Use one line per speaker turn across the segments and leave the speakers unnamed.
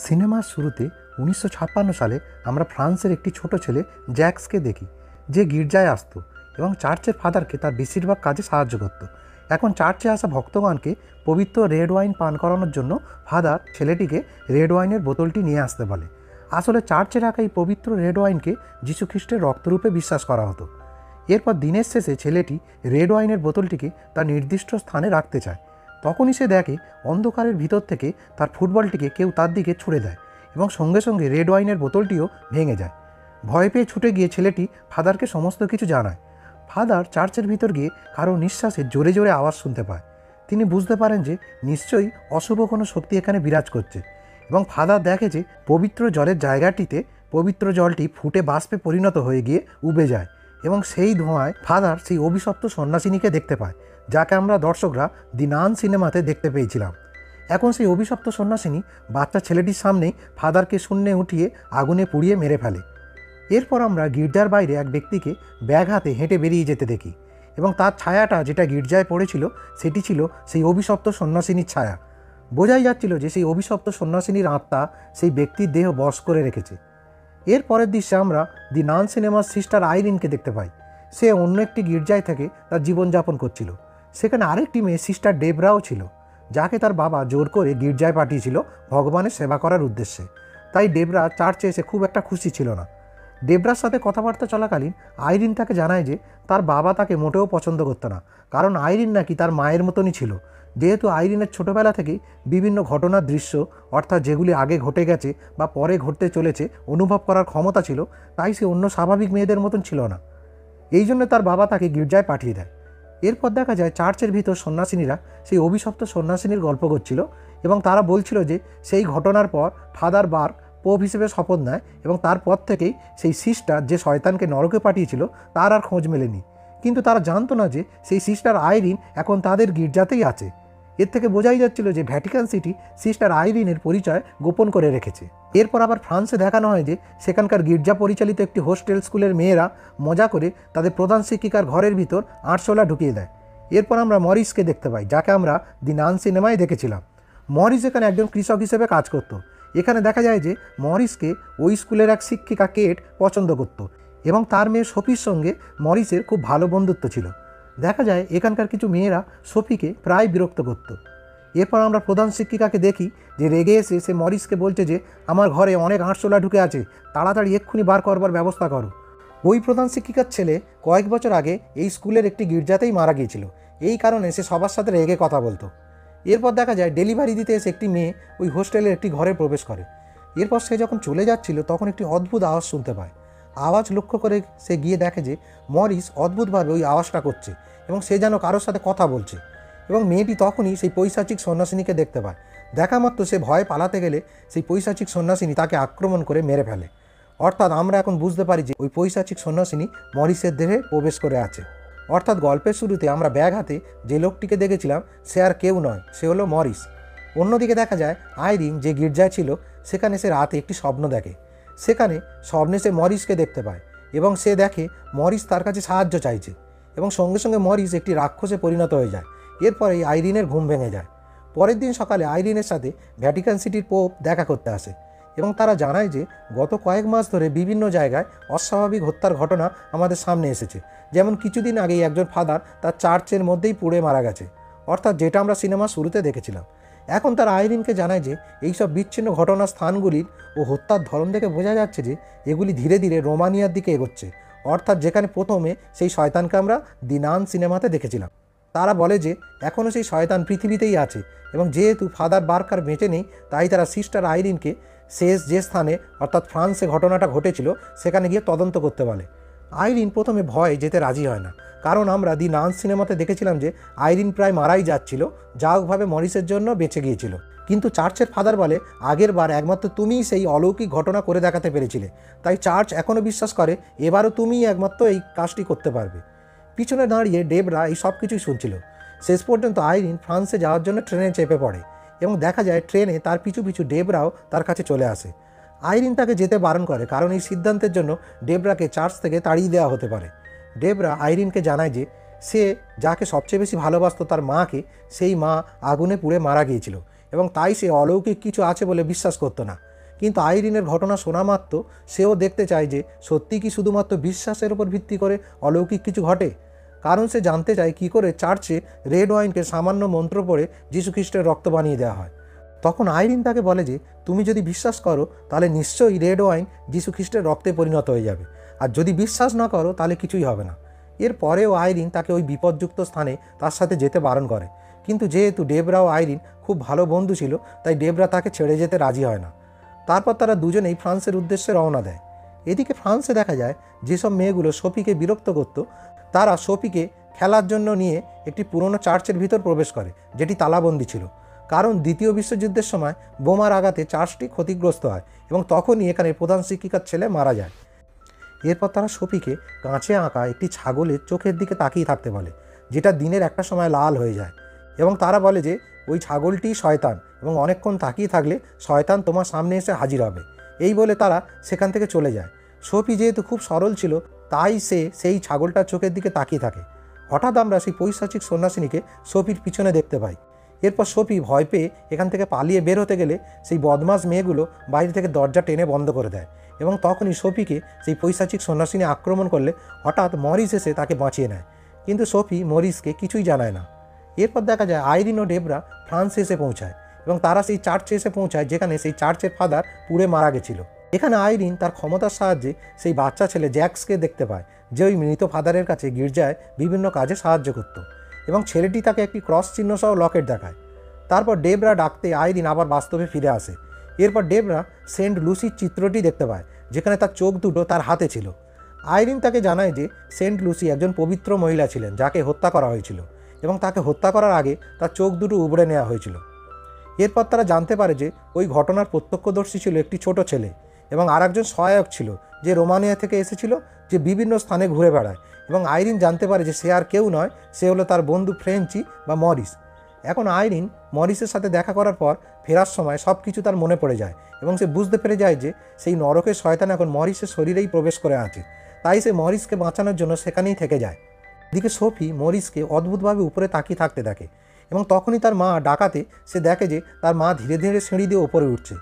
সিনেমার শুরুতে 1956 সালে আমরা ফ্রান্সের একটি ছোট ছেলে জ্যাক্সকে দেখি, যে গির্জায় আসত এবং চার্চের ফাদারকে তার বেশিরভাগ কাজে সাহায্য করত। এখন চার্চে আসা ভক্তগণকে পবিত্র রেড ওয়াইন পান করানোর জন্য ফাদার ছেলেটিকে রেড ওয়াইনের বোতলটি নিয়ে আসতে বলে। আসলে চার্চে রাখা এই পবিত্র রেড ওয়াইনকে যীশুখ্রিস্টের রক্তরূপে বিশ্বাস করা হতো। এরপর দিনের শেষে ছেলেটি রেড ওয়াইনের বোতলটিকে তার নির্দিষ্ট স্থানে রাখতে চায়। তখনই সে দেখে অন্ধকারের ভিতর থেকে তার ফুটবলটিকে কেউ তার দিকে ছুড়ে দেয় এবং সঙ্গে সঙ্গে রেড ওয়াইনের বোতলটিও ভেঙে যায়। ভয় পেয়ে ছুটে গিয়ে ছেলেটি ফাদারকে সমস্ত কিছু জানায়। ফাদার চার্চের ভিতর গিয়ে কারো নিঃশ্বাসে জোরে জোরে আওয়াজ শুনতে পায়। তিনি বুঝতে পারেন যে নিশ্চয়ই অশুভ কোনো শক্তি এখানে বিরাজ করছে এবং ফাদার দেখে যে পবিত্র জলের জায়গাটিতে পবিত্র জলটি ফুটে বাষ্পে পরিণত হয়ে গিয়ে উবে যায় এবং সেই ধোঁয়ায় ফাদার সেই অভিশপ্ত সন্ন্যাসিনীকে দেখতে পায়, যাকে আমরা দর্শকরা দি নান সিনেমাতে দেখতে পেয়েছিলাম। এখন সেই অভিশপ্ত সন্ন্যাসিনী বাচ্চা ছেলেটির সামনেই ফাদারকে শূন্যে উঠিয়ে আগুনে পুড়িয়ে মেরে ফেলে। এরপর আমরা গির্জার বাইরে এক ব্যক্তিকে ব্যাগ হাতে হেঁটে বেরিয়ে যেতে দেখি এবং তার ছায়াটা যেটা গির্জায় পড়েছিল সেটি ছিল সেই অভিশপ্ত সন্ন্যাসিনীর ছায়া। বোঝাই যাচ্ছিল যে সেই অভিশপ্ত সন্ন্যাসিনীর আত্মা সেই ব্যক্তির দেহ বশ করে রেখেছে। এর পরের দৃশ্যে আমরা দি নান সিনেমার সিস্টার আইরিনকে দেখতে পাই। সে অন্য একটি গির্জায় থেকে তার জীবনযাপন করছিল। সেখানে আরেকটি মেয়ে সিস্টার ডেবরাও ছিল, যাকে তার বাবা জোর করে গির্জায় পাঠিয়েছিল ভগবানের সেবা করার উদ্দেশ্যে। তাই ডেবরা চার্চে এসে খুব একটা খুশি ছিল না। ডেবরার সাথে কথাবার্তা চলাকালীন আইরিন তাকে জানায় যে তার বাবা তাকে মোটেও পছন্দ করতো না, কারণ আইরিন নাকি তার মায়ের মতনই ছিল। যেহেতু আইরিনের ছোটোবেলা থেকেই বিভিন্ন ঘটনার দৃশ্য, অর্থাৎ যেগুলি আগে ঘটে গেছে বা পরে ঘটতে চলেছে, অনুভব করার ক্ষমতা ছিল, তাই সে অন্য স্বাভাবিক মেয়েদের মতন ছিল না। এই জন্য তার বাবা তাকে গির্জায় পাঠিয়ে দেয়। এরপর দেখা যায় চার্চের ভিতর সন্ন্যাসিনীরা সেই অভিশপ্ত সন্ন্যাসিনীর গল্প করছিল এবং তারা বলছিল যে সেই ঘটনার পর ফাদার বার্ক পোপ হিসেবে শপথ নেয় এবং তারপর থেকেই সেই সিস্টার যে শয়তানকে নরকে পাঠিয়েছিল তার আর খোঁজ মেলেনি। কিন্তু তারা জানতো না যে সেই সিস্টার আইরিন এখন তাদের গির্জাতেই আছে। এর থেকে বোঝাই যাচ্ছিল যে ভ্যাটিকান সিটি সিস্টার আইরিনের পরিচয় গোপন করে রেখেছে। এরপর আবার ফ্রান্সে দেখানো হয় যে সেখানকার গির্জা পরিচালিত একটি হোস্টেল স্কুলের মেয়েরা মজা করে তাদের প্রধান শিক্ষিকার ঘরের ভিতর আরশোলা ঢুকিয়ে দেয়। এরপর আমরা মরিসকে দেখতে পাই, যাকে আমরা দি নান সিনেমায় দেখেছিলাম। মরিস এখানে একজন কৃষক হিসেবে কাজ করত। এখানে দেখা যায় যে মরিসকে ওই স্কুলের এক শিক্ষিকা কেট পছন্দ করত এবং তার মেয়ে সোফির সঙ্গে মরিসের খুব ভালো বন্ধুত্ব ছিল। দেখা যায় এখানকার কিছু মেয়েরা সোফিকে প্রায় বিরক্ত করত। এরপর আমরা প্রধান শিক্ষিকাকে দেখি যে রেগে এসে সে মরিসকে বলছে যে আমার ঘরে অনেক আরশোলা ঢুকে আছে, তাড়াতাড়ি এক্ষুনি বার করবার ব্যবস্থা করো। ওই প্রধান শিক্ষিকার ছেলে কয়েক বছর আগে এই স্কুলের একটি গির্জাতেই মারা গিয়েছিল, এই কারণে সে সবার সাথে রেগে কথা বলতো। এরপর দেখা যায় ডেলিভারি দিতে এসে একটি মেয়ে ওই হোস্টেলের একটি ঘরে প্রবেশ করে। এরপর সে যখন চলে যাচ্ছিল তখন একটি অদ্ভুত আওয়াজ শুনতে পায়। আওয়াজ লক্ষ্য করে সে গিয়ে দেখে যে মরিস অদ্ভুতভাবে ওই আওয়াজটা করছে এবং সে যেন কারোর সাথে কথা বলছে। এবং মেয়েটি তখনই সেই পৈশাচিক সন্ন্যাসিনীকে দেখতে পায়। দেখা মাত্র সে ভয়ে পালাতে গেলে সেই পৈশাচিক সন্ন্যাসিনী তাকে আক্রমণ করে মেরে ফেলে। অর্থাৎ আমরা এখন বুঝতে পারি যে ওই পৈশাচিক সন্ন্যাসিনী মরিসের দেহে প্রবেশ করে আছে। অর্থাৎ গল্পের শুরুতে আমরা ব্যাগ হাতে যে লোকটিকে দেখেছিলাম সে আর কেউ নয়, সে হলো মরিস। অন্যদিকে দেখা যায় আইরিন যে গির্জায় ছিল সেখানে সে রাতে একটি স্বপ্ন দেখে। সেখানে স্বপ্নে সে মরিসকে দেখতে পায় এবং সে দেখে মরিস তার কাছে সাহায্য চাইছে এবং সঙ্গে সঙ্গে মরিস একটি রাক্ষসে পরিণত হয়ে যায়। এরপরেই আইরিনের ঘুম ভেঙে যায়। পরের দিন সকালে আইরিনের সাথে ভ্যাটিকান সিটির পোপ দেখা করতে আসে এবং তারা জানায় যে গত কয়েক মাস ধরে বিভিন্ন জায়গায় অস্বাভাবিক হত্যার ঘটনা আমাদের সামনে এসেছে। যেমন কিছুদিন আগেই একজন ফাদার তার চার্চের মধ্যেই পুড়ে মারা গেছে, অর্থাৎ যেটা আমরা সিনেমার শুরুতে দেখেছিলাম। এখন তারা আইরিনকে জানায় যে এইসব বিচ্ছিন্ন ঘটনার স্থানগুলির ও হত্যার ধরন দেখে বোঝা যাচ্ছে যে এগুলি ধীরে ধীরে রোমানিয়ার দিকে এগোচ্ছে, অর্থাৎ যেখানে প্রথমে সেই শয়তানকে আমরা দি নান সিনেমাতে দেখেছিলাম। তারা বলে যে এখনও সেই শয়তান পৃথিবীতেই আছে এবং যেহেতু ফাদার বার্কার বেঁচে নেই তাই তারা সিস্টার আইরিনকে শেষ যে স্থানে অর্থাৎ ফ্রান্সে ঘটনাটা ঘটেছিল সেখানে গিয়ে তদন্ত করতে বলে। আইরিন প্রথমে ভয়ে যেতে রাজি হয় না, কারণ আমরা দি নান সিনেমাতে দেখেছিলাম যে আইরিন প্রায় মারাই যাচ্ছিল, যা হোকভাবে মরিসের জন্য বেঁচে গিয়েছিল। কিন্তু চার্চের ফাদার বলে আগের বার একমাত্র তুমিই সেই অলৌকিক ঘটনা করে দেখাতে পেরেছিলে, তাই চার্চ এখনও বিশ্বাস করে এবারও তুমিই একমাত্র এই কাজটি করতে পারবে। পিছনে দাঁড়িয়ে ডেবরা এই সব কিছুই শুনছিল। শেষ পর্যন্ত আইরিন ফ্রান্সে যাওয়ার জন্য ট্রেনে চেপে পড়ে এবং দেখা যায় ট্রেনে তার পিছু পিছু ডেবরাও তার কাছে চলে আসে। আইরিন তাকে যেতে বারণ করে, কারণ এই সিদ্ধান্তের জন্য ডেবরাকে চার্চ থেকে তাড়িয়ে দেওয়া হতে পারে। ডেবরা আইরিনকে জানায় যে সে যাকে সবচেয়ে বেশি ভালোবাসত তার মাকে, সেই মা আগুনে পুড়ে মারা গিয়েছিল এবং তাই সে অলৌকিক কিছু আছে বলে বিশ্বাস করতো না। কিন্তু আইরিনের ঘটনা শোনা মাত্র সেও দেখতে চায় যে সত্যি কি শুধুমাত্র বিশ্বাসের উপর ভিত্তি করে অলৌকিক কিছু ঘটে। কারণ সে জানতে চায় কী করে চার্চে রেড ওয়াইনকে সামান্য মন্ত্র পড়ে যীশুখ্রিস্টের রক্ত বানিয়ে দেওয়া হয়। তখন আইরিন তাকে বলে যে তুমি যদি বিশ্বাস করো তাহলে নিশ্চয়ই রেড ওয়াইন যীশুখ্রিস্টের রক্তে পরিণত হয়ে যাবে, আর যদি বিশ্বাস না করো তাহলে কিছুই হবে না। এরপরেও আইরিন তাকে ওই বিপদযুক্ত স্থানে তার সাথে যেতে বারণ করে, কিন্তু যেহেতু ডেবরা ও আইরিন খুব ভালো বন্ধু ছিল তাই ডেবরা তাকে ছেড়ে যেতে রাজি হয় না। তারপর তারা দুজনেই ফ্রান্সের উদ্দেশ্যে রওনা দেয়। এদিকে ফ্রান্সে দেখা যায় যেসব মেয়েগুলো সোফিকে বিরক্ত করত তারা সোফিকে খেলার জন্য নিয়ে একটি পুরনো চার্চের ভিতর প্রবেশ করে, যেটি তালাবন্দি ছিল, কারণ দ্বিতীয় বিশ্বযুদ্ধের সময় বোমার আঘাতে চার্চটি ক্ষতিগ্রস্ত হয় এবং তখনই এখানে প্রধান শিক্ষিকার ছেলে মারা যায়। এরপর তারা সোফিকে কাঁচে আঁকা একটি ছাগলের চোখের দিকে তাকিয়ে থাকতে বলে, যেটা দিনের একটা সময় লাল হয়ে যায়, এবং তারা বলে যে ওই ছাগলটি শয়তান এবং অনেকক্ষণ তাকিয়ে থাকলে শয়তান তোমার সামনে এসে হাজির হবে। এই বলে তারা সেখান থেকে চলে যায়। সোফি যেহেতু খুব সরল ছিল তাই সে সেই ছাগলটার চোখের দিকে তাকিয়ে থাকে। হঠাৎ আমরা সেই পৈশাচিক সন্ন্যাসিনীকে সোফির পিছনে দেখতে পাই। এরপর সোফি ভয় পেয়ে এখান থেকে পালিয়ে বের হতে গেলে সেই বদমাস মেয়েগুলো বাইরে থেকে দরজা টেনে বন্ধ করে দেয়, এবং তখনই সোফিকে সেই পৈশাচিক সন্ন্যাসিনী আক্রমণ করলে হঠাৎ মরিস এসে তাকে বাঁচিয়ে নেয়, কিন্তু সোফি মরিসকে কিছুই জানায় না। এরপর দেখা যায় আইরিন ও ডেবরা ফ্রান্সে এসে পৌঁছায় এবং তারা সেই চার্চে এসে পৌঁছায় যেখানে সেই চার্চের ফাদার পুড়ে মারা গেছিল। এখানে আইরিন তার ক্ষমতার সাহায্যে সেই বাচ্চা ছেলে জ্যাক্সকে দেখতে পায়, যে ওই মৃত ফাদারের কাছে গির্জায় বিভিন্ন কাজে সাহায্য করত, এবং ছেলেটি তাকে একটি ক্রস চিহ্ন সহ লকেট দেখায়। তারপর ডেবরা ডাকতে আইরিন আবার বাস্তবে ফিরে আসে। এরপর ডেবরা সেন্ট লুসির চিত্রটি দেখতে পায়, যেখানে তার চোখ দুটো তার হাতে ছিল। আইরিন তাকে জানায় যে সেন্ট লুসি একজন পবিত্র মহিলা ছিলেন যাকে হত্যা করা হয়েছিল, এবং তাকে হত্যা করার আগে তার চোখ দুটো উবড়ে নেওয়া হয়েছিল। এরপর তারা জানতে পারে যে ওই ঘটনার প্রত্যক্ষদর্শী ছিল একটি ছোট ছেলে, এবং আর একজন সহায়ক ছিল যে রোমানিয়া থেকে এসেছিল, যে বিভিন্ন স্থানে ঘুরে বেড়ায়, এবং আইরিন জানতে পারে যে সে আর কেউ নয়, সে হলো তার বন্ধু ফ্রেঞ্চি বা মরিস। এখন আইরিন মরিসের সাথে দেখা করার পর ফেরার সময় সব কিছু তার মনে পড়ে যায়, এবং সে বুঝতে পেরে যায় যে সেই নরকের শয়তান এখন মরিসের শরীরেই প্রবেশ করে আছে, তাই সে মরিসকে বাঁচানোর জন্য সেখানেই থেকে যায়। এদিকে সোফি মরিসকে অদ্ভুতভাবে উপরে তাকিয়ে থাকতে দেখে, এবং তখনই তার মা ডাকাতে সে দেখে যে তার মা ধীরে ধীরে সিঁড়ি দিয়ে ওপরে উঠছে।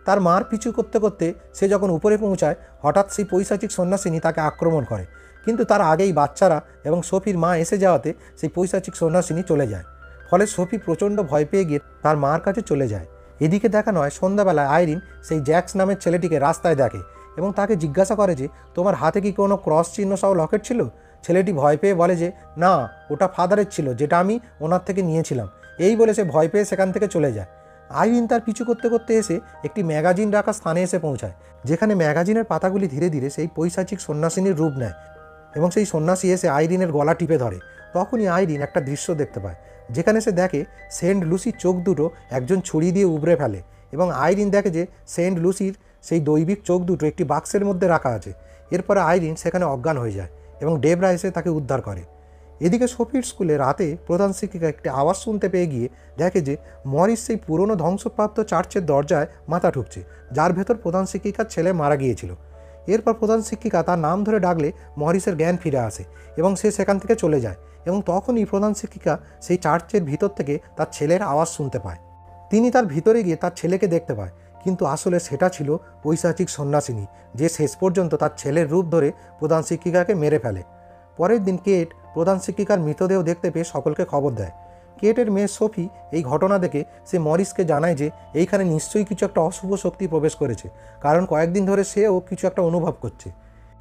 তার মার পিছু করতে করতে সে যখন উপরে পৌঁছায় হঠাৎ সেই পৈশাচিক সন্ন্যাসিনী তাকে আক্রমণ করে, কিন্তু তার আগেই বাচ্চারা এবং সোফির মা এসে যাওয়াতে সেই পৈশাচিক সন্ন্যাসিনী চলে যায়। ফলে সোফি প্রচণ্ড ভয় পেয়ে গিয়ে তার মার কাছে চলে যায়। এদিকে দেখানো হয় সন্ধ্যাবেলায় আইরিন সেই জ্যাক্স নামের ছেলেটিকে রাস্তায় দেখে এবং তাকে জিজ্ঞাসা করে যে তোমার হাতে কি কোনো ক্রস চিহ্ন সহ লকেট ছিল? ছেলেটি ভয় পেয়ে বলে যে না, ওটা ফাদারের ছিল, যেটা আমি ওনার থেকে নিয়েছিলাম। এই বলে সে ভয় পেয়ে সেখান থেকে চলে যায়। আইরিন তার পিছু করতে করতে এসে একটি ম্যাগাজিন রাখা স্থানে এসে পৌঁছায়, যেখানে ম্যাগাজিনের পাতাগুলি ধীরে ধীরে সেই পৈশাচিক সন্ন্যাসিনীর রূপ নেয়, এবং সেই সন্ন্যাসী এসে আইরিনের গলা টিপে ধরে। তখনই আইরিন একটা দৃশ্য দেখতে পায়, যেখানে সে দেখে সেন্ট লুসির চোখ দুটো একজন ছুরি দিয়ে উবড়ে ফেলে, এবং আইরিন দেখে যে সেন্ট লুসির সেই দৈবিক চোখ দুটো একটি বাক্সের মধ্যে রাখা আছে। এরপরে আইরিন সেখানে অজ্ঞান হয়ে যায় এবং ডেবরা এসে তাকে উদ্ধার করে। এদিকে সোফির স্কুলে রাতে প্রধান শিক্ষিকা একটি আওয়াজ শুনতে পেয়ে গিয়ে দেখে যে মরিস সেই পুরনো ধ্বংসপ্রাপ্ত চার্চের দরজায় মাথা ঠুকছে, যার ভেতর প্রধান শিক্ষিকার ছেলে মারা গিয়েছিল। এরপর প্রধান শিক্ষিকা তার নাম ধরে ডাকলে মরিসের জ্ঞান ফিরে আসে এবং সে সেখান থেকে চলে যায়, এবং তখনই প্রধান শিক্ষিকা সেই চার্চের ভিতর থেকে তার ছেলের আওয়াজ শুনতে পায়। তিনি তার ভিতরে গিয়ে তার ছেলেকে দেখতে পায়, কিন্তু আসলে সেটা ছিল পৈশাচিক সন্ন্যাসিনী, যে শেষ পর্যন্ত তার ছেলের রূপ ধরে প্রধান শিক্ষিকাকে মেরে ফেলে। পরের দিন কেট প্রধান শিক্ষিকার মৃতদেহ দেখতে পেয়ে সকলকে খবর দেয়। কেটের মেয়ে সোফি এই ঘটনা দেখে সে মরিসকে জানায় যে এইখানে নিশ্চয়ই কিছু একটা অশুভ শক্তি প্রবেশ করেছে, কারণ কয়েকদিন ধরে সেও কিছু একটা অনুভব করছে।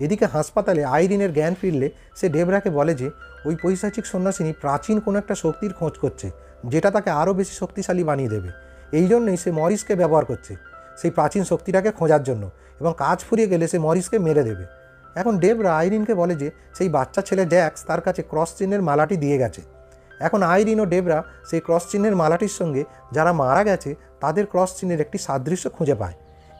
এদিকে হাসপাতালে আইরিনের জ্ঞান ফিরলে সে ডেবরাকে বলে যে ওই পৈশাচিক সন্ন্যাসিনী প্রাচীন কোনো একটা শক্তির খোঁজ করছে, যেটা তাকে আরও বেশি শক্তিশালী বানিয়ে দেবে। এই জন্যই সে মরিসকে ব্যবহার করছে সেই প্রাচীন শক্তিটাকে খোঁজার জন্য, এবং কাজ ফুরিয়ে গেলে সে মরিসকে মেরে দেবে। এখন ডেবরা আইরিনকে বলে যে সেই বাচ্চা ছেলে জ্যাক্স তার কাছে ক্রস চিহ্নের মালাটি দিয়ে গেছে। এখন আইরিন ও ডেবরা সেই ক্রস চিহ্নের মালাটির সঙ্গে যারা মারা গেছে তাদের ক্রস চিহ্নের একটি সাদৃশ্য খুঁজে পায়,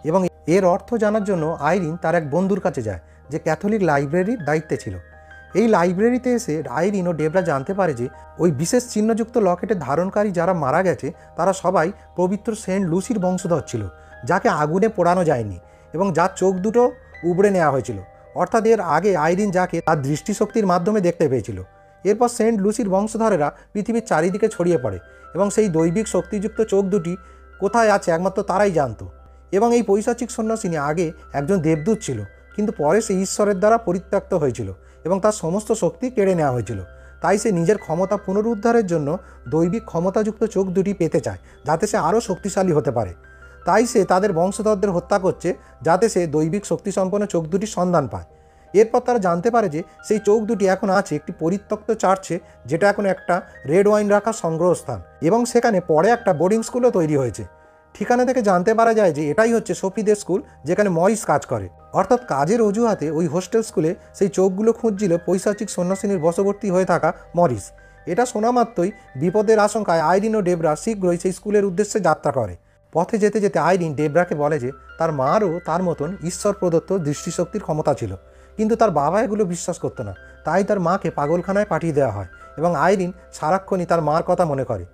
এবং এর অর্থ জানার জন্য আইরিন তার এক বন্ধুর কাছে যায় যে ক্যাথলিক লাইব্রেরির দায়িত্বে ছিল। এই লাইব্রেরিতে এসে আইরিন ও ডেবরা জানতে পারে যে ওই বিশেষ চিহ্নযুক্ত লকেটের ধারণকারী যারা মারা গেছে তারা সবাই পবিত্র সেন্ট লুসির বংশধর ছিল, যাকে আগুনে পোড়ানো যায়নি এবং যার চোখ দুটো উবড়ে নেওয়া হয়েছিল, অর্থাৎ এর আগে আইরিন যাকে তার দৃষ্টিশক্তির মাধ্যমে দেখতে পেয়েছিল। এরপর সেন্ট লুসির বংশধরেরা পৃথিবীর চারিদিকে ছড়িয়ে পড়ে, এবং সেই দৈবিক শক্তিযুক্ত চোখ দুটি কোথায় আছে একমাত্র তারাই জানত। এবং এই পৈশাচিক সন্ন্যাসিনী আগে একজন দেবদূত ছিল, কিন্তু পরে সে ঈশ্বরের দ্বারা পরিত্যক্ত হয়েছিল এবং তার সমস্ত শক্তি কেড়ে নেওয়া হয়েছিল। তাই সে নিজের ক্ষমতা পুনরুদ্ধারের জন্য দৈবিক ক্ষমতাযুক্ত চোখ দুটি পেতে চায়, যাতে সে আরও শক্তিশালী হতে পারে। তাই সে তাদের বংশধরদের হত্যা করছে, যাতে সে দৈবিক শক্তিসম্পন্ন চোখ দুটির সন্ধান পায়। এরপর তারা জানতে পারে যে সেই চোখ দুটি এখন আছে একটি পরিত্যক্ত চার্চে, যেটা এখন একটা রেড ওয়াইন রাখার সংগ্রহস্থান, এবং সেখানে পরে একটা বোর্ডিং স্কুলও তৈরি হয়েছে। ঠিকানা থেকে জানতে পারা যায় যে এটাই হচ্ছে সোফিদের স্কুল, যেখানে মরিস কাজ করে। অর্থাৎ কাজের অজুহাতে ওই হোস্টেল স্কুলে সেই চোখগুলো খুঁজছিল পৈশাচিক সন্ন্যাসিনীর বশবর্তী হয়ে থাকা মরিস। এটা শোনা মাত্রই বিপদের আশঙ্কায় আইরিন ও ডেবরা শীঘ্রই সেই স্কুলের উদ্দেশ্যে যাত্রা করে। পথে যেতে যেতে আইরিন ডেবরাকে বলে যে তার মারও তার মতন ঈশ্বর প্রদত্ত দৃষ্টিশক্তির ক্ষমতা ছিল, কিন্তু তার বাবা এগুলো বিশ্বাস করতো না। তাই তার মাকে পাগলখানায় পাঠিয়ে দেওয়া হয় এবং আইরিন সারাক্ষণই তার মার কথা মনে করে।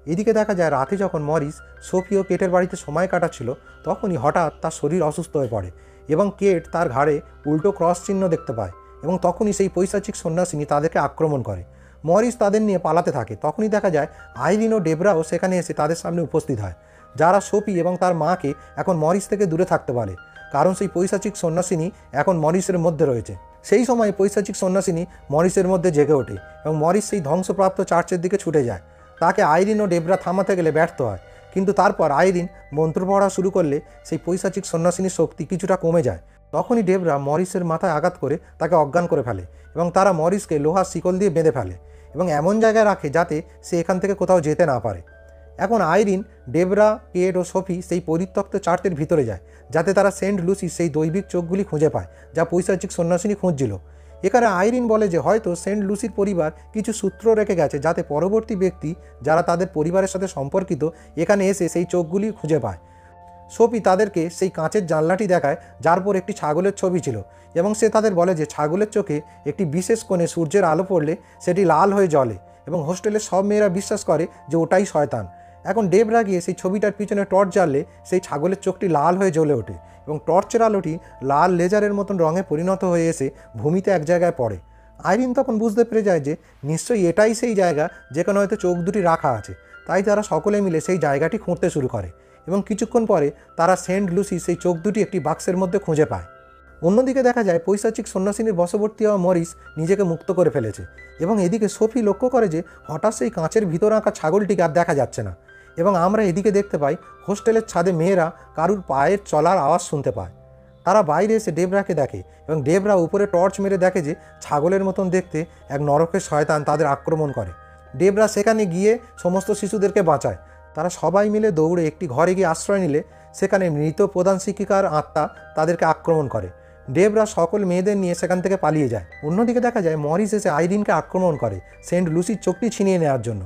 এদিকে দেখা যায় রাতে যখন মরিস সোফি ও কেটের বাড়িতে সময় কাটাচ্ছিল, তখনই হঠাৎ তার শরীর অসুস্থ হয়ে পড়ে এবং কেট তার ঘাড়ে উল্টো ক্রস চিহ্ন দেখতে পায়, এবং তখনই সেই পৈশাচিক সন্ন্যাসিনী তাদেরকে আক্রমণ করে। মরিস তাদের নিয়ে পালাতে থাকে। তখনই দেখা যায় আইরিন ও ডেবরাও সেখানে এসে তাদের সামনে উপস্থিত হয়, যারা সোফি এবং তার মাকে এখন মরিস থেকে দূরে থাকতে বলে, কারণ সেই পৈশাচিক সন্ন্যাসিনী এখন মরিসের মধ্যে রয়েছে। সেই সময় পৈশাচিক সন্ন্যাসিনী মরিসের মধ্যে জেগে ওঠে এবং মরিস সেই ধ্বংসপ্রাপ্ত চার্চের দিকে ছুটে যায়। তাকে আইরিন ও ডেবরা থামাতে গেলে ব্যর্থ হয়, কিন্তু তারপর আইরিন মন্ত্র পড়া শুরু করলে সেই পৈশাচিক সন্ন্যাসিনীর শক্তি কিছুটা কমে যায়। তখনই ডেবরা মরিসের মাথায় আঘাত করে তাকে অজ্ঞান করে ফেলে এবং তারা মরিসকে লোহার শিকল দিয়ে বেঁধে ফেলে এবং এমন জায়গায় রাখে যাতে সে এখান থেকে কোথাও যেতে না পারে। এখন আইরিন, ডেবরা, কেট ও সোফি সেই পরিত্যক্ত চার্চের ভিতরে যায়, যাতে তারা সেন্ট লুসির সেই দৈবিক চোখগুলি খুঁজে পায় যা পৈশাচিক সন্ন্যাসিনী খুঁজছিল। এখানে আইরিন বলে যে হয়তো সেন্ট লুসির পরিবার কিছু সূত্র রেখে গেছে, যাতে পরবর্তী ব্যক্তি যারা তাদের পরিবারের সাথে সম্পর্কিত এখানে এসে সেই চোখগুলি খুঁজে পায়। সোফি তাদেরকে সেই কাঁচের জানলাটি দেখায়, যার পর একটি ছাগলের ছবি ছিল, এবং সে তাদের বলে যে ছাগলের চোখে একটি বিশেষ কোণে সূর্যের আলো পড়লে সেটি লাল হয়ে জ্বলে, এবং হোস্টেলের সব মেয়েরা বিশ্বাস করে যে ওটাই শয়তান। এখন ডেবরা গিয়ে সেই ছবিটার পিছনে টর্চ জ্বাললে সেই ছাগলের চোখটি লাল হয়ে জ্বলে ওঠে এবং টর্চের আলোটি লাল লেজারের মতন রঙে পরিণত হয়ে এসে ভূমিতে এক জায়গায় পড়ে। আইরিন তখন বুঝতে পেরে যায় যে নিশ্চয়ই এটাই সেই জায়গা যেখানে হয়তো চোখ দুটি রাখা আছে। তাই তারা সকলে মিলে সেই জায়গাটি খুঁড়তে শুরু করে এবং কিছুক্ষণ পরে তারা সেন্ট লুসি সেই চোখ দুটি একটি বাক্সের মধ্যে খুঁজে পায়। অন্যদিকে দেখা যায় পৈশাচিক সন্ন্যাসিনীর বশবর্তী হওয়া মরিস নিজেকে মুক্ত করে ফেলেছে, এবং এদিকে সোফি লক্ষ্য করে যে হঠাৎ সেই কাঁচের ভিতর আঁকা ছাগলটিকে আর দেখা যাচ্ছে না, এবং আমরা এদিকে দেখতে পাই হোস্টেলের ছাদে মেয়েরা কারুর পায়ের চলার আওয়াজ শুনতে পায়। তারা বাইরে এসে ডেবরাকে দেখে এবং ডেবরা উপরে টর্চ মেরে দেখে যে ছাগলের মতন দেখতে এক নরকের শয়তান তাদের আক্রমণ করে। ডেবরা সেখানে গিয়ে সমস্ত শিশুদেরকে বাঁচায়। তারা সবাই মিলে দৌড়ে একটি ঘরে গিয়ে আশ্রয় নিলে সেখানে মৃত প্রধান শিক্ষিকার আত্মা তাদেরকে আক্রমণ করে। ডেবরা সকল মেয়েদের নিয়ে সেখান থেকে পালিয়ে যায়। অন্যদিকে দেখা যায় মরিস এসে আইরিনকে আক্রমণ করে সেন্ট লুসির চোখটি ছিনিয়ে নেওয়ার জন্য।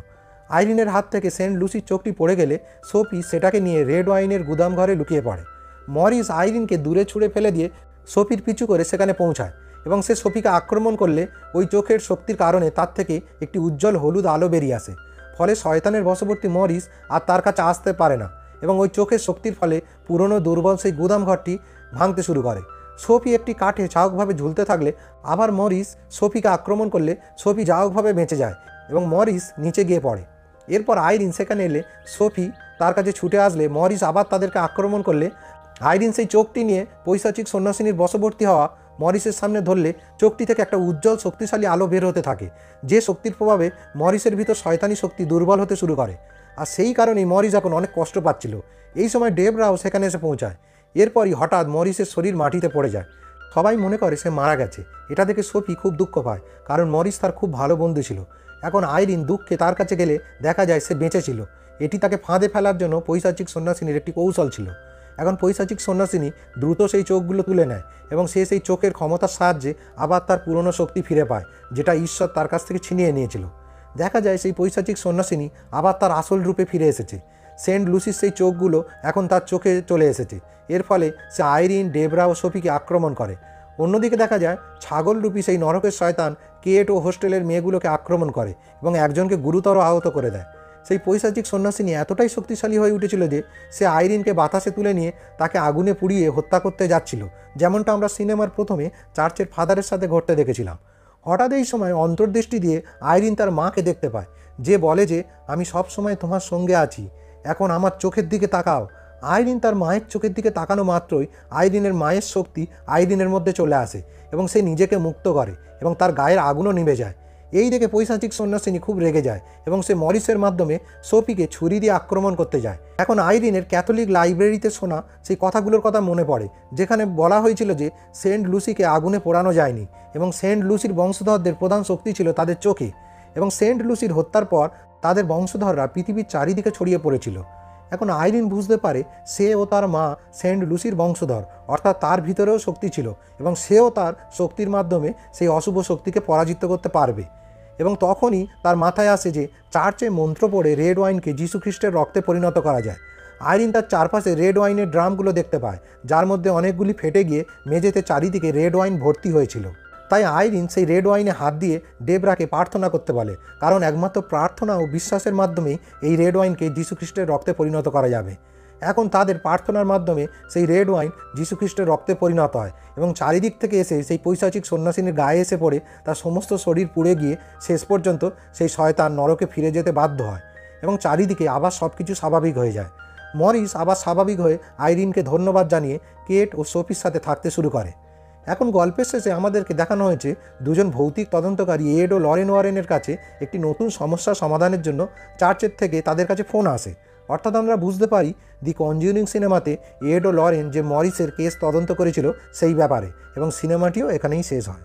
আইরিনের হাত থেকে সেন্ট লুসির চোখটি পড়ে গেলে সোফি সেটাকে নিয়ে রেড ওয়াইনের গুদাম ঘরে লুকিয়ে পড়ে। মরিস আইরিনকে দূরে ছুঁড়ে ফেলে দিয়ে সোফির পিছু করে সেখানে পৌঁছায় এবং সে সোফিকে আক্রমণ করলে ওই চোখের শক্তির কারণে তার থেকে একটি উজ্জ্বল হলুদ আলো বেরিয়ে আসে। ফলে শয়তানের বশবর্তী মরিস আর তার কাছে আসতে পারে না এবং ওই চোখের শক্তির ফলে পুরনো দুর্বল সেই গুদাম ঘরটি ভাঙতে শুরু করে। সোফি একটি কাঠে চাহকভাবে ঝুলতে থাকলে আবার মরিস সোফিকে আক্রমণ করলে সোফি চাহকভাবে বেঁচে যায় এবং মরিস নিচে গিয়ে পড়ে। এরপর আইরিন সেখানে এলে সোফি তার কাছে ছুটে আসলে মরিস আবার তাদেরকে আক্রমণ করলে আইরিন সেই চোখটি নিয়ে পৈশাচিক সন্ন্যাসিনীর বশবর্তী হওয়া মরিসের সামনে ধরলে চোখটি থেকে একটা উজ্জ্বল শক্তিশালী আলো বের হতে থাকে, যে শক্তির প্রভাবে মরিসের ভিতর শয়তানি শক্তি দুর্বল হতে শুরু করে। আর সেই কারণেই মরিস এখন অনেক কষ্ট পাচ্ছিল। এই সময় ডেবরাও সেখানে এসে পৌঁছায়। এরপরই হঠাৎ মরিসের শরীর মাটিতে পড়ে যায়। সবাই মনে করে সে মারা গেছে। এটা দেখে সোফি খুব দুঃখ পায়, কারণ মরিস তার খুব ভালো বন্ধু ছিল। এখন আইরিন দুঃখে তার কাছে গেলে দেখা যায় সে বেঁচে ছিল। এটি তাকে ফাঁদে ফেলার জন্য পৈশাচিক সন্ন্যাসিনীর একটি কৌশল ছিল। এখন পৈশাচিক সন্ন্যাসিনী দ্রুত সেই চোখগুলো তুলে নেয় এবং সে সেই চোখের ক্ষমতার সাহায্যে আবার তার পুরনো শক্তি ফিরে পায়, যেটা ঈশ্বর তার কাছ থেকে ছিনিয়ে নিয়েছিল। দেখা যায় সেই পৈশাচিক সন্ন্যাসিনী আবার তার আসল রূপে ফিরে এসেছে। সেন্ট লুসির সেই চোখগুলো এখন তার চোখে চলে এসেছে। এর ফলে সে আইরিন, ডেবরা ও সোফিকে আক্রমণ করে। অন্যদিকে দেখা যায় ছাগলরূপী সেই নরকের শয়তান কেট ও হোস্টেলের মেয়েগুলোকে আক্রমণ করে এবং একজনকে গুরুতর আহত করে দেয়। সেই পৈশাচিক সন্ন্যাসিনী এতটাই শক্তিশালী হয়ে উঠেছিল যে সে আইরিনকে বাতাসে তুলে নিয়ে তাকে আগুনে পুড়িয়ে হত্যা করতে যাচ্ছিল, যেমনটা আমরা সিনেমার প্রথমে চার্চের ফাদারের সাথে ঘটতে দেখেছিলাম। হঠাৎ এই সময় অন্তর্দৃষ্টি দিয়ে আইরিন তার মাকে দেখতে পায়, যে বলে যে আমি সব সময় তোমার সঙ্গে আছি, এখন আমার চোখের দিকে তাকাও। আইরিন তার মায়ের চোখের দিকে তাকানো মাত্রই আইরিনের মায়ের শক্তি আইরিনের মধ্যে চলে আসে এবং সে নিজেকে মুক্ত করে এবং তার গায়ের আগুনও নিভে যায়। এই দেখে পৈশাচিক সন্ন্যাসিনী খুব রেগে যায় এবং সে মরিসের মাধ্যমে সোফিকে ছুরি দিয়ে আক্রমণ করতে যায়। এখন আইরিনের ক্যাথলিক লাইব্রেরিতে শোনা সেই কথাগুলোর কথা মনে পড়ে, যেখানে বলা হয়েছিল যে সেন্ট লুসিকে আগুনে পোড়ানো যায়নি এবং সেন্ট লুসির বংশধরদের প্রধান শক্তি ছিল তাদের চোখে, এবং সেন্ট লুসির হত্যার পর তাদের বংশধররা পৃথিবীর চারিদিকে ছড়িয়ে পড়েছিল। এখন আইরিন বুঝতে পারে সে ও তার মা সেন্ট লুসির বংশধর, অর্থাৎ তার ভিতরেও শক্তি ছিল এবং সেও তার শক্তির মাধ্যমে সেই অশুভ শক্তিকে পরাজিত করতে পারবে। এবং তখনই তার মাথায় আসে যে চার্চে মন্ত্র পড়ে রেড ওয়াইনকে যীশু খ্রিস্টের রক্তে পরিণত করা যায়। আইরিন তার চারপাশে রেড ওয়াইনের ড্রামগুলো দেখতে পায়, যার মধ্যে অনেকগুলি ফেটে গিয়ে মেঝেতে চারিদিকে রেড ওয়াইন ভর্তি হয়েছিল। তাই আইরিন সেই রেড ওয়াইনে হাত দিয়ে ডেবরাকে প্রার্থনা করতে বলে, কারণ একমাত্র প্রার্থনা ও বিশ্বাসের মাধ্যমেই এই রেড ওয়াইনকে যীশু খ্রিস্টের রক্তে পরিণত করা যাবে। এখন তাদের প্রার্থনার মাধ্যমে সেই রেড ওয়াইন যীশু খ্রিস্টের রক্তে পরিণত হয় এবং চারিদিক থেকে এসে সেই পৈশাচিক সন্ন্যাসিনীর গায়ে এসে পড়ে তার সমস্ত শরীর পুড়ে গিয়ে শেষ পর্যন্ত সেই শয়তান নরকে ফিরে যেতে বাধ্য হয় এবং চারিদিকে আবার সব কিছু স্বাভাবিক হয়ে যায়। মরিস আবার স্বাভাবিক হয়ে আইরিনকে ধন্যবাদ জানিয়ে কেট ও সোফির সাথে থাকতে শুরু করে। এখন গল্পের শেষে আমাদেরকে দেখানো হয়েছে দুজন ভৌতিক তদন্তকারী এড ও লরেন ওয়ারেনের কাছে একটি নতুন সমস্যা সমাধানের জন্য চার্চের থেকে তাদের কাছে ফোন আসে। অর্থাৎ আমরা বুঝতে পারি দি কনজিউরিং সিনেমাতে এড ও লরেন যে মরিসের কেস তদন্ত করেছিল সেই ব্যাপারে, এবং সিনেমাটিও এখানেই শেষ হয়।